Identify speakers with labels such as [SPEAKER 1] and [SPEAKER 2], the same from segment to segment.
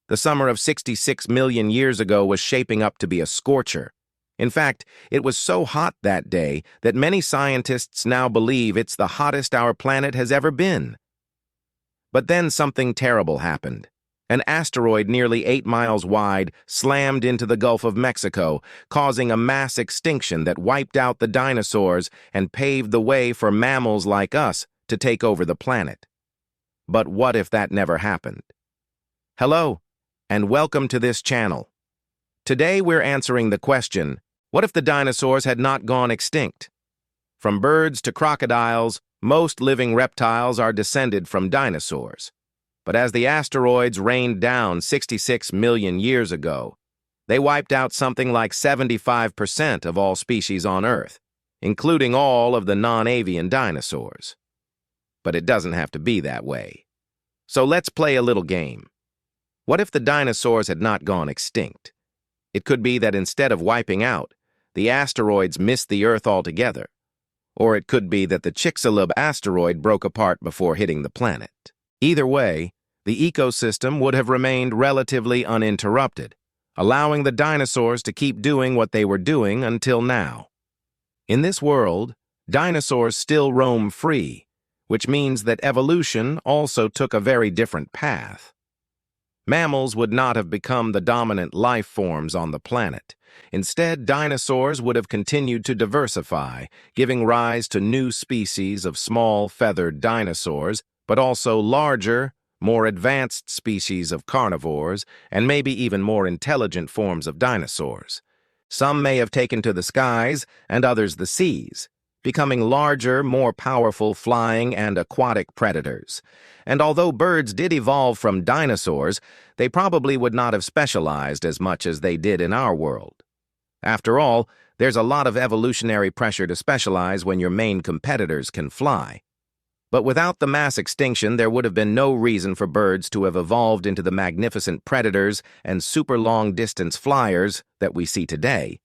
[SPEAKER 1] The summer of 66 million years ago was shaping up to be a scorcher. In fact, it was so hot that day that many scientists now believe it's the hottest our planet has ever been. But then something terrible happened. An asteroid nearly 8 miles wide slammed into the Gulf of Mexico, causing a mass extinction that wiped out the dinosaurs and paved the way for mammals like us to take over the planet. But what if that never happened? Hello, and welcome to this channel. Today we're answering the question, what if the dinosaurs had not gone extinct? From birds to crocodiles, most living reptiles are descended from dinosaurs. But as the asteroids rained down 66 million years ago, they wiped out something like 75% of all species on Earth, including all of the non-avian dinosaurs. But it doesn't have to be that way. So let's play a little game. What if the dinosaurs had not gone extinct? It could be that instead of wiping out, the asteroids missed the Earth altogether. Or it could be that the Chicxulub asteroid broke apart before hitting the planet. Either way, the ecosystem would have remained relatively uninterrupted, allowing the dinosaurs to keep doing what they were doing until now. In this world, dinosaurs still roam free, which means that evolution also took a very different path. Mammals would not have become the dominant life forms on the planet. Instead, dinosaurs would have continued to diversify, giving rise to new species of small, feathered dinosaurs, but also larger, more advanced species of carnivores, and maybe even more intelligent forms of dinosaurs. Some may have taken to the skies, and others the seas, becoming larger, more powerful flying and aquatic predators. And although birds did evolve from dinosaurs, they probably would not have specialized as much as they did in our world. After all, there's a lot of evolutionary pressure to specialize when your main competitors can fly. But without the mass extinction, there would have been no reason for birds to have evolved into the magnificent predators and super long-distance flyers that we see today.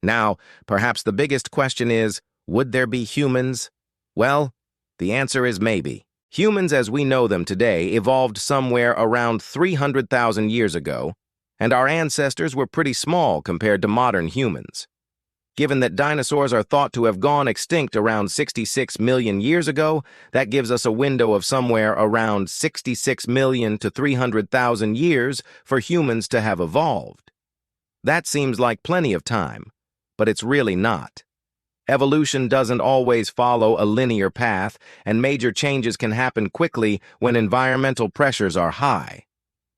[SPEAKER 1] Now, perhaps the biggest question is, would there be humans? Well, the answer is maybe. Humans as we know them today evolved somewhere around 300,000 years ago, and our ancestors were pretty small compared to modern humans. Given that dinosaurs are thought to have gone extinct around 66 million years ago, that gives us a window of somewhere around 66 million to 300,000 years for humans to have evolved. That seems like plenty of time, but it's really not. Evolution doesn't always follow a linear path, and major changes can happen quickly when environmental pressures are high.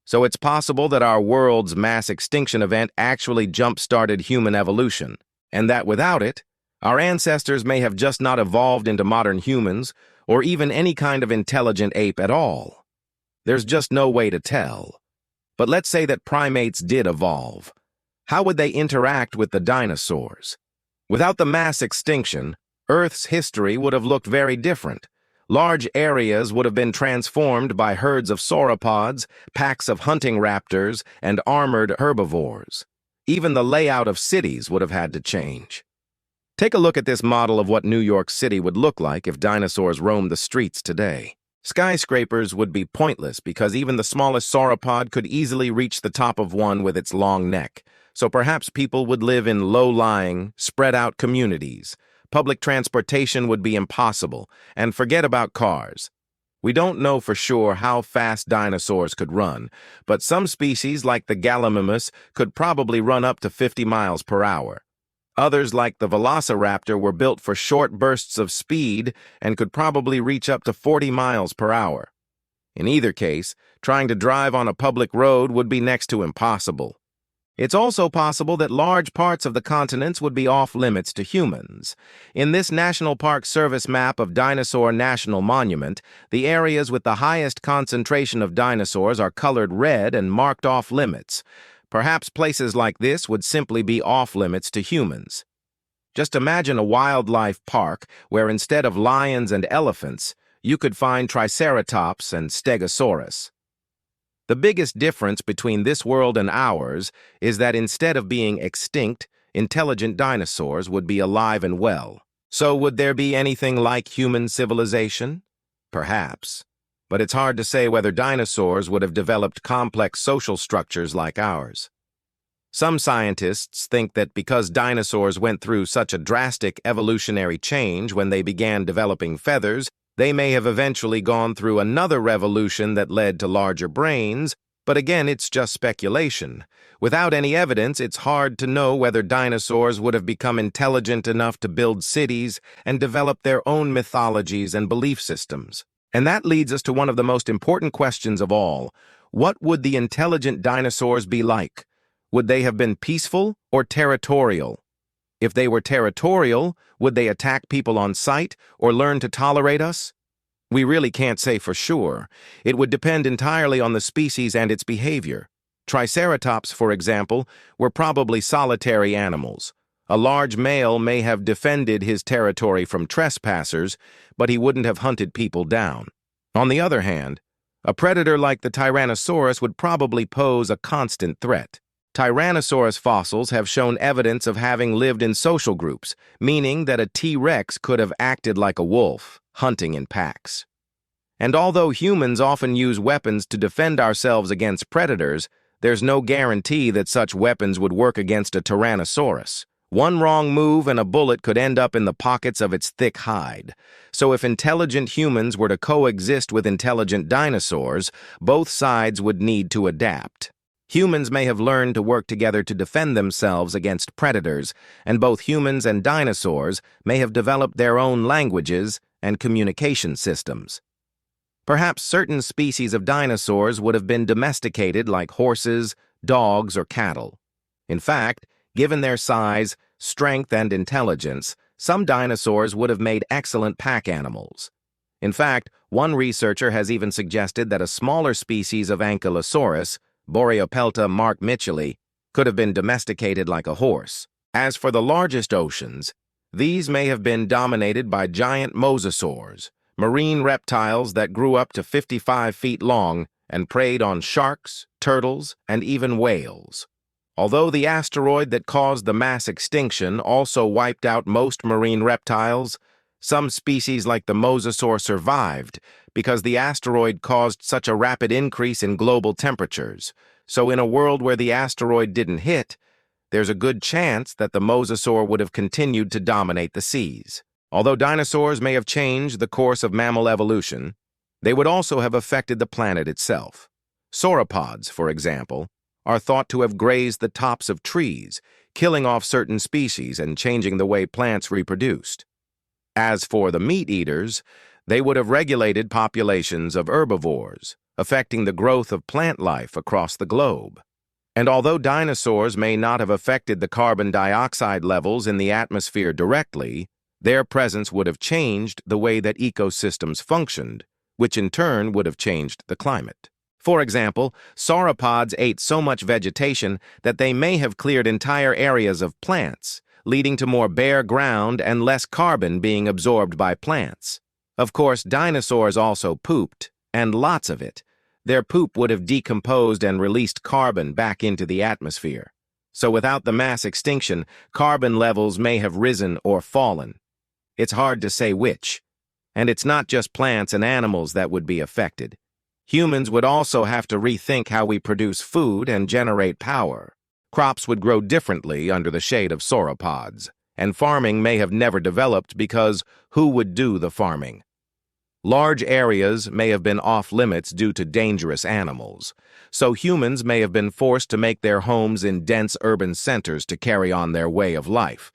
[SPEAKER 1] So it's possible that our world's mass extinction event actually jump-started human evolution, and that without it, our ancestors may have just not evolved into modern humans or even any kind of intelligent ape at all. There's just no way to tell. But let's say that primates did evolve. How would they interact with the dinosaurs? Without the mass extinction, Earth's history would have looked very different. Large areas would have been transformed by herds of sauropods, packs of hunting raptors, and armored herbivores. Even the layout of cities would have had to change. Take a look at this model of what New York City would look like if dinosaurs roamed the streets today. Skyscrapers would be pointless because even the smallest sauropod could easily reach the top of one with its long neck. So perhaps people would live in low-lying, spread-out communities. Public transportation would be impossible, and forget about cars. We don't know for sure how fast dinosaurs could run, but some species like the gallimimus could probably run up to 50 miles per hour. Others like the velociraptor were built for short bursts of speed and could probably reach up to 40 miles per hour. In either case, trying to drive on a public road would be next to impossible. It's also possible that large parts of the continents would be off-limits to humans. In this National Park Service map of Dinosaur National Monument, the areas with the highest concentration of dinosaurs are colored red and marked off-limits. Perhaps places like this would simply be off-limits to humans. Just imagine a wildlife park where instead of lions and elephants, you could find Triceratops and Stegosaurus. The biggest difference between this world and ours is that instead of being extinct, intelligent dinosaurs would be alive and well. So would there be anything like human civilization? Perhaps. but it's hard to say whether dinosaurs would have developed complex social structures like ours. Some scientists think that because dinosaurs went through such a drastic evolutionary change when they began developing feathers, they may have eventually gone through another revolution that led to larger brains, but again, it's just speculation. Without any evidence, it's hard to know whether dinosaurs would have become intelligent enough to build cities and develop their own mythologies and belief systems. And that leads us to one of the most important questions of all. What would the intelligent dinosaurs be like? Would they have been peaceful or territorial? If they were territorial, would they attack people on sight or learn to tolerate us? We really can't say for sure. It would depend entirely on the species and its behavior. Triceratops, for example, were probably solitary animals. A large male may have defended his territory from trespassers, but he wouldn't have hunted people down. On the other hand, a predator like the Tyrannosaurus would probably pose a constant threat. Tyrannosaurus fossils have shown evidence of having lived in social groups, meaning that a T-Rex could have acted like a wolf, hunting in packs. And although humans often use weapons to defend ourselves against predators, there's no guarantee that such weapons would work against a Tyrannosaurus. One wrong move and a bullet could end up in the pockets of its thick hide. So if intelligent humans were to coexist with intelligent dinosaurs, both sides would need to adapt. Humans may have learned to work together to defend themselves against predators, and both humans and dinosaurs may have developed their own languages and communication systems. Perhaps certain species of dinosaurs would have been domesticated like horses, dogs, or cattle. In fact, given their size, strength, and intelligence, some dinosaurs would have made excellent pack animals. In fact, one researcher has even suggested that a smaller species of Ankylosaurus, Boreopelta mark-mitchellii, could have been domesticated like a horse. As for the largest oceans, these may have been dominated by giant mosasaurs, marine reptiles that grew up to 55 feet long and preyed on sharks, turtles, and even whales. Although the asteroid that caused the mass extinction also wiped out most marine reptiles, some species like the mosasaur survived because the asteroid caused such a rapid increase in global temperatures. So in a world where the asteroid didn't hit, there's a good chance that the mosasaur would have continued to dominate the seas. Although dinosaurs may have changed the course of mammal evolution, they would also have affected the planet itself. Sauropods, for example, are thought to have grazed the tops of trees, killing off certain species and changing the way plants reproduced. As for the meat-eaters, they would have regulated populations of herbivores, affecting the growth of plant life across the globe. And although dinosaurs may not have affected the carbon dioxide levels in the atmosphere directly, their presence would have changed the way that ecosystems functioned, which in turn would have changed the climate. For example, sauropods ate so much vegetation that they may have cleared entire areas of plants, leading to more bare ground and less carbon being absorbed by plants. Of course, dinosaurs also pooped, and lots of it. Their poop would have decomposed and released carbon back into the atmosphere. So without the mass extinction, carbon levels may have risen or fallen. It's hard to say which. And it's not just plants and animals that would be affected. Humans would also have to rethink how we produce food and generate power. Crops would grow differently under the shade of sauropods, and farming may have never developed because who would do the farming? Large areas may have been off-limits due to dangerous animals, so humans may have been forced to make their homes in dense urban centers to carry on their way of life.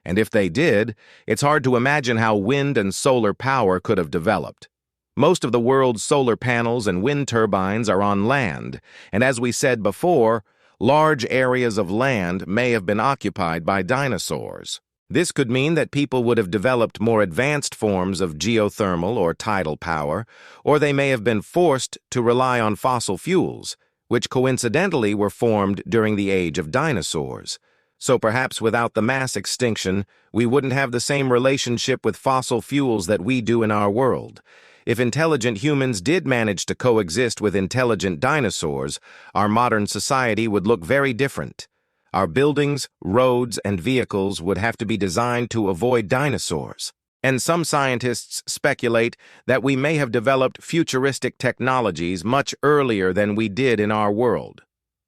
[SPEAKER 1] And if they did, it's hard to imagine how wind and solar power could have developed. Most of the world's solar panels and wind turbines are on land, and as we said before, large areas of land may have been occupied by dinosaurs. This could mean that people would have developed more advanced forms of geothermal or tidal power, or they may have been forced to rely on fossil fuels, which coincidentally were formed during the age of dinosaurs. So perhaps without the mass extinction, we wouldn't have the same relationship with fossil fuels that we do in our world. If intelligent humans did manage to coexist with intelligent dinosaurs, our modern society would look very different. Our buildings, roads, and vehicles would have to be designed to avoid dinosaurs. And some scientists speculate that we may have developed futuristic technologies much earlier than we did in our world.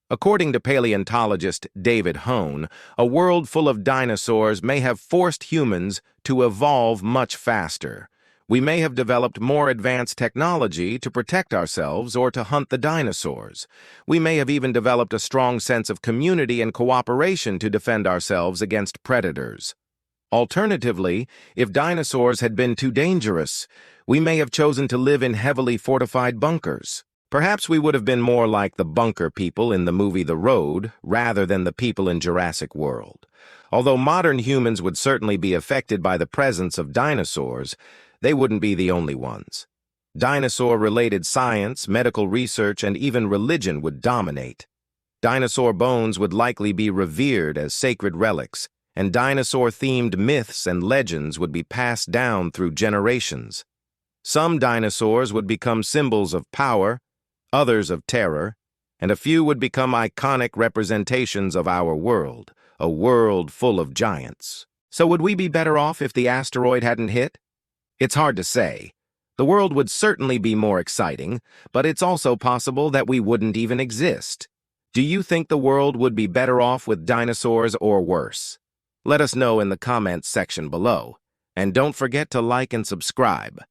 [SPEAKER 1] According to paleontologist David Hone, a world full of dinosaurs may have forced humans to evolve much faster. We may have developed more advanced technology to protect ourselves or to hunt the dinosaurs. We may have even developed a strong sense of community and cooperation to defend ourselves against predators. Alternatively, if dinosaurs had been too dangerous, we may have chosen to live in heavily fortified bunkers. Perhaps we would have been more like the bunker people in the movie The Road, rather than the people in Jurassic World. Although modern humans would certainly be affected by the presence of dinosaurs, they wouldn't be the only ones. Dinosaur-related science, medical research, and even religion would dominate. Dinosaur bones would likely be revered as sacred relics, and dinosaur-themed myths and legends would be passed down through generations. Some dinosaurs would become symbols of power, others of terror, and a few would become iconic representations of our world, a world full of giants. So would we be better off if the asteroid hadn't hit? It's hard to say. The world would certainly be more exciting, but it's also possible that we wouldn't even exist. Do you think the world would be better off with dinosaurs or worse? Let us know in the comments section below. And don't forget to like and subscribe.